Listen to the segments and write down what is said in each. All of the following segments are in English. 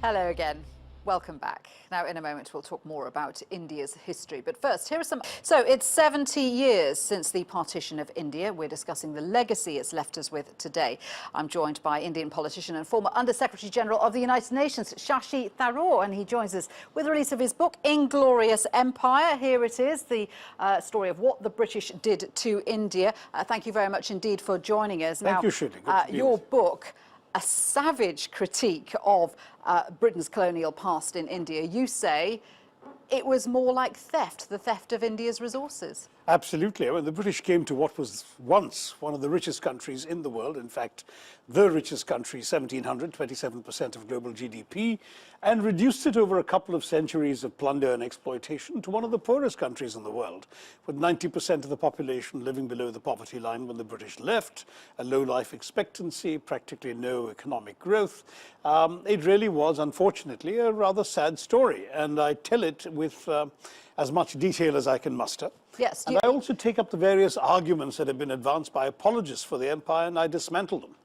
Hello again. Welcome back. Now, in a moment, we'll talk more about India's history. But first, here are some... So, it's 70 years since the partition of India. We're discussing the legacy it's left us with today. I'm joined by Indian politician and former Under-Secretary General of the United Nations, Shashi Tharoor, and he joins us with the release of his book, Inglorious Empire. Here it is, the story of what the British did to India. Thank you very much indeed for joining us. Thank you, Shiulie. Your book, a savage critique of Britain's colonial past in India. You say it was more like theft, the theft of India's resources. Absolutely. I mean, the British came to what was once one of the richest countries in the world, in fact, the richest country, 1700, 27% of global GDP, and reduced it over a couple of centuries of plunder and exploitation to one of the poorest countries in the world, with 90% of the population living below the poverty line when the British left, a low life expectancy, practically no economic growth. It really was, unfortunately, a rather sad story, and I tell it with as much detail as I can muster. Yes. And I also take up the various arguments that have been advanced by apologists for the empire, and I dismantle them.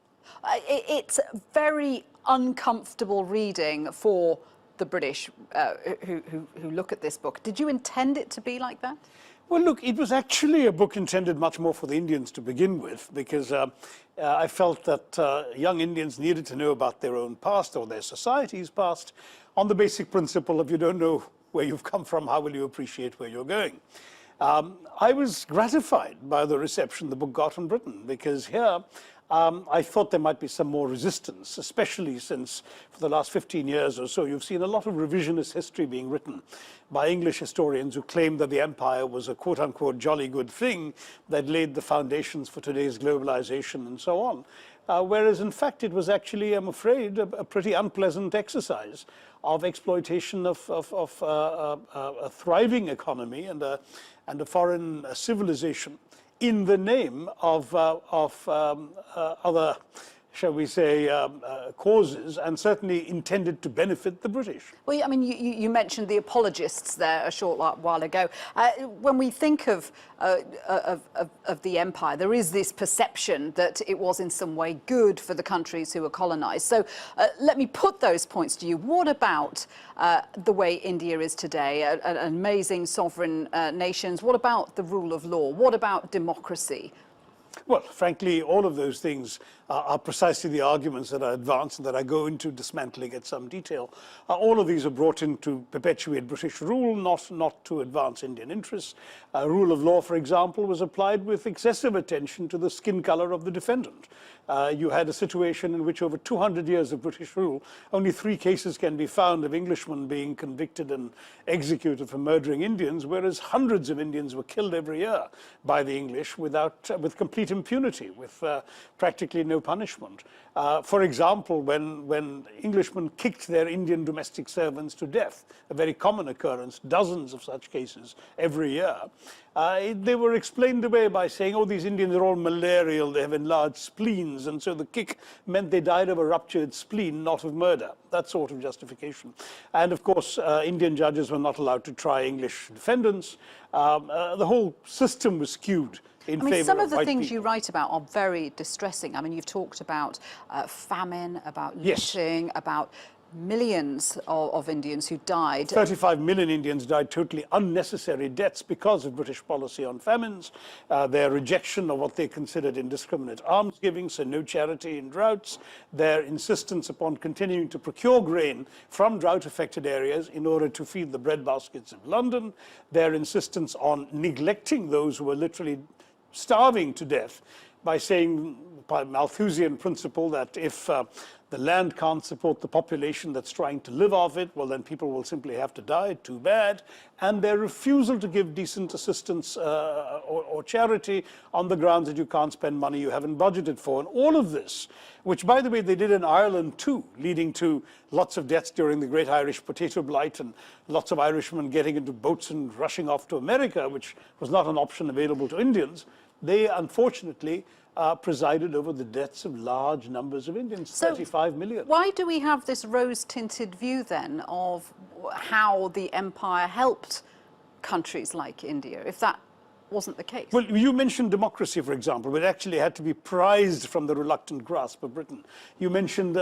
It's very uncomfortable reading for the British who look at this book. Did you intend it to be like that? Well, look, it was actually a book intended much more for the Indians to begin with, because I felt that young Indians needed to know about their own past or their society's past on the basic principle of you don't know where you've come from, how will you appreciate where you're going? I was gratified by the reception the book got in Britain, because here I thought there might be some more resistance, especially since for the last 15 years or so you've seen a lot of revisionist history being written by English historians who claim that the empire was a quote-unquote jolly good thing that laid the foundations for today's globalization and so on. Whereas in fact it was actually, I'm afraid, a pretty unpleasant exercise of exploitation of a thriving economy and a foreign civilization in the name of other, shall we say, causes, and certainly intended to benefit the British. Well, I mean, you mentioned the apologists there a short while ago. When we think of the empire, there is this perception that it was in some way good for the countries who were colonized. So let me put those points to you. What about the way India is today, an amazing sovereign nation? What about the rule of law? What about democracy? Well, frankly, all of those things are precisely the arguments that I advance and that I go into dismantling at some detail. All of these are brought in to perpetuate British rule, not to advance Indian interests. Rule of law, for example, was applied with excessive attention to the skin color of the defendant. You had a situation in which over 200 years of British rule, only 3 cases can be found of Englishmen being convicted and executed for murdering Indians, whereas hundreds of Indians were killed every year by the English with complete impunity, with practically no punishment. For example, when Englishmen kicked their Indian domestic servants to death, a very common occurrence, dozens of such cases every year, they were explained away by saying, oh, these Indians are all malarial, they have enlarged spleens, and so the kick meant they died of a ruptured spleen, not of murder. That sort of justification. And of course, Indian judges were not allowed to try English defendants. The whole system was skewed. Some of the things you write about are very distressing. I mean, you've talked about famine, about looting, yes, about millions of Indians who died. 35 million Indians died, totally unnecessary deaths because of British policy on famines, their rejection of what they considered indiscriminate almsgiving, so no charity in droughts, their insistence upon continuing to procure grain from drought-affected areas in order to feed the breadbaskets of London, their insistence on neglecting those who were literally starving to death by saying, by Malthusian principle, that if the land can't support the population that's trying to live off it, well, then people will simply have to die, too bad. And their refusal to give decent assistance or charity on the grounds that you can't spend money you haven't budgeted for. And all of this, which, by the way, they did in Ireland too, leading to lots of deaths during the Great Irish Potato Blight and lots of Irishmen getting into boats and rushing off to America, which was not an option available to Indians. They, unfortunately, presided over the deaths of large numbers of Indians, so 35 million. Why do we have this rose-tinted view then of how the empire helped countries like India, if that wasn't the case. Well, you mentioned democracy, for example, which actually had to be prized from the reluctant grasp of Britain. You mentioned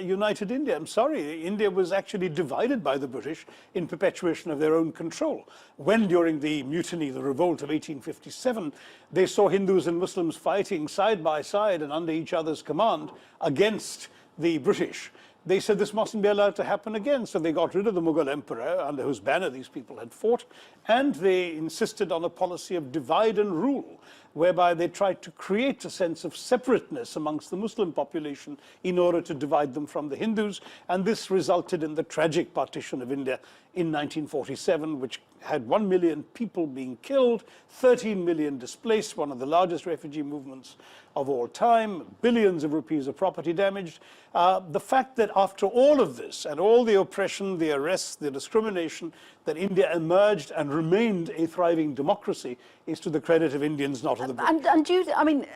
united India. I'm sorry, India was actually divided by the British in perpetuation of their own control. When during the mutiny, the revolt of 1857, they saw Hindus and Muslims fighting side by side and under each other's command against the British, they said this mustn't be allowed to happen again. So they got rid of the Mughal emperor under whose banner these people had fought, and they insisted on a policy of divide and rule, whereby they tried to create a sense of separateness amongst the Muslim population in order to divide them from the Hindus. And this resulted in the tragic partition of India in 1947, which had 1 million people being killed, 13 million displaced, one of the largest refugee movements of all time, billions of rupees of property damaged. The fact that after all of this and all the oppression, the arrests, the discrimination, that India emerged and remained a thriving democracy is to the credit of Indians, not of the British. And do you, I mean,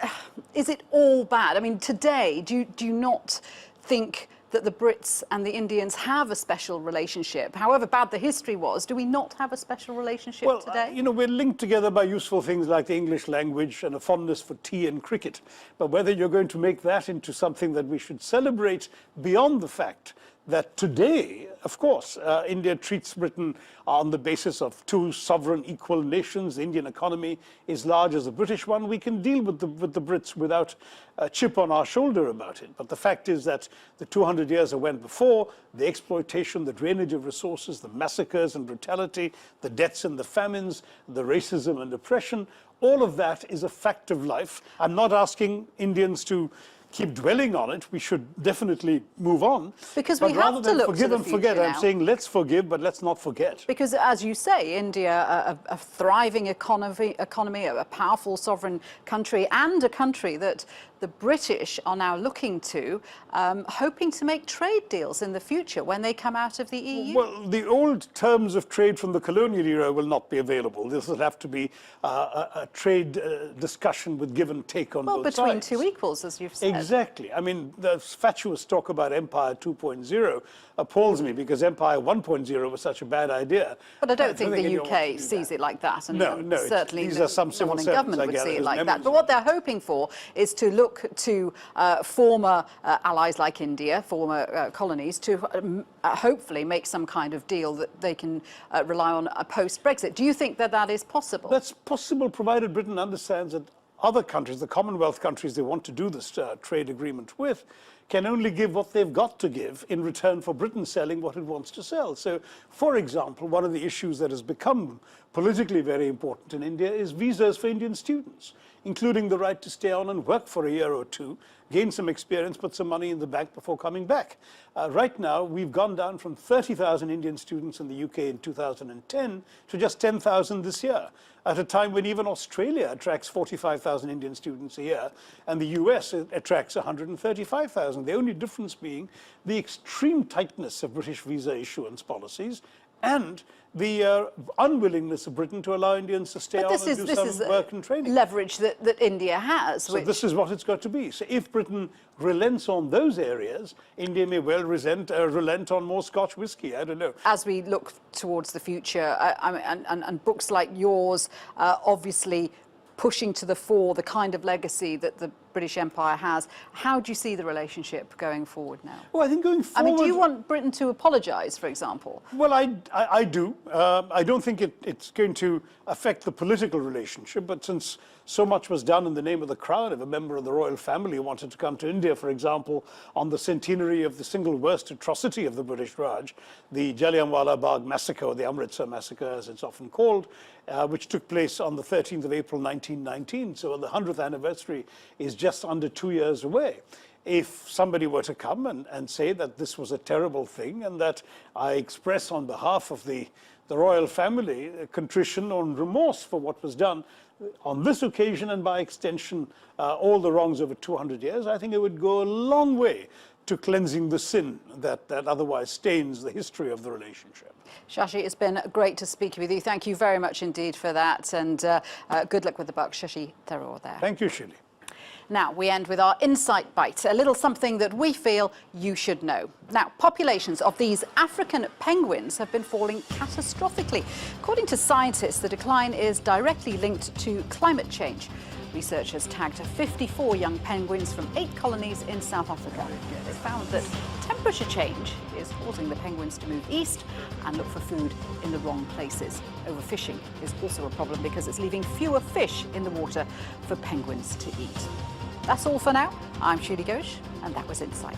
is it all bad? I mean, today, do you not think that the Brits and the Indians have a special relationship? However bad the history was, do we not have a special relationship today? You know, we're linked together by useful things like the English language and a fondness for tea and cricket. But whether you're going to make that into something that we should celebrate beyond the fact that today, of course, India treats Britain on the basis of two sovereign equal nations. The Indian economy is large as the British one. We can deal with the Brits without a chip on our shoulder about it. But the fact is that the 200 years that went before, the exploitation, the drainage of resources, the massacres and brutality, the deaths and the famines, the racism and oppression, all of that is a fact of life. I'm not asking Indians to keep dwelling on it. We should definitely move on. Because we have to look to the future now. Rather than forgive and forget, I'm saying let's forgive, but let's not forget. Because, as you say, India, a thriving economy, a powerful sovereign country, and a country that the British are now looking to, hoping to make trade deals in the future when they come out of the EU. Well, the old terms of trade from the colonial era will not be available. This will have to be a trade discussion with give and take on both sides. Well, between two equals, as you've said. Exactly. I mean, the fatuous talk about Empire 2.0 appalls me, because Empire 1.0 was such a bad idea. But I don't think the UK sees it like that. And no, certainly these are some no civil one in servants, government I would gather, see it whose like that. memories But what they're hoping for is to look to former allies like India, former colonies, to hopefully make some kind of deal that they can rely on post-Brexit. Do you think that that is possible? That's possible, provided Britain understands that other countries, the Commonwealth countries they want to do this trade agreement with, can only give what they've got to give in return for Britain selling what it wants to sell. So, for example, one of the issues that has become politically very important in India is visas for Indian students, including the right to stay on and work for a year or two, gain some experience, put some money in the bank before coming back. Right now, we've gone down from 30,000 Indian students in the UK in 2010 to just 10,000 this year, at a time when even Australia attracts 45,000 Indian students a year, and the US attracts 135,000. The only difference being the extreme tightness of British visa issuance policies and the unwillingness of Britain to allow Indians to stay on and do some work and training. Leverage that India has. So this is what it's got to be. So if Britain relents on those areas, India may well relent on more Scotch whisky. I don't know. As we look towards the future, and books like yours, obviously pushing to the fore the kind of legacy that the British Empire has. How do you see the relationship going forward now? Well, I think going forward... I mean, do you want Britain to apologise, for example? Well, I do. I don't think it's going to affect the political relationship, but since so much was done in the name of the crown, if a member of the royal family wanted to come to India, for example, on the centenary of the single worst atrocity of the British Raj, the Jallianwala Bagh Massacre, or the Amritsar Massacre, as it's often called, which took place on the 13th of April, 1919. So the 100th anniversary is just under 2 years away. If somebody were to come and say that this was a terrible thing, and that I express on behalf of the royal family contrition and remorse for what was done on this occasion, and by extension all the wrongs over 200 years, I think it would go a long way to cleansing the sin that otherwise stains the history of the relationship. Shashi, it's been great to speak with you. Thank you very much indeed for that, and good luck with the book. Shashi Tharoor there. Thank you, Shiulie. Now, we end with our Insight Bite, a little something that we feel you should know. Now, populations of these African penguins have been falling catastrophically. According to scientists, the decline is directly linked to climate change. Researchers tagged 54 young penguins from 8 colonies in South Africa. They found that temperature change is causing the penguins to move east and look for food in the wrong places. Overfishing is also a problem because it's leaving fewer fish in the water for penguins to eat. That's all for now. I'm Shiulie Ghosh, and that was Insight.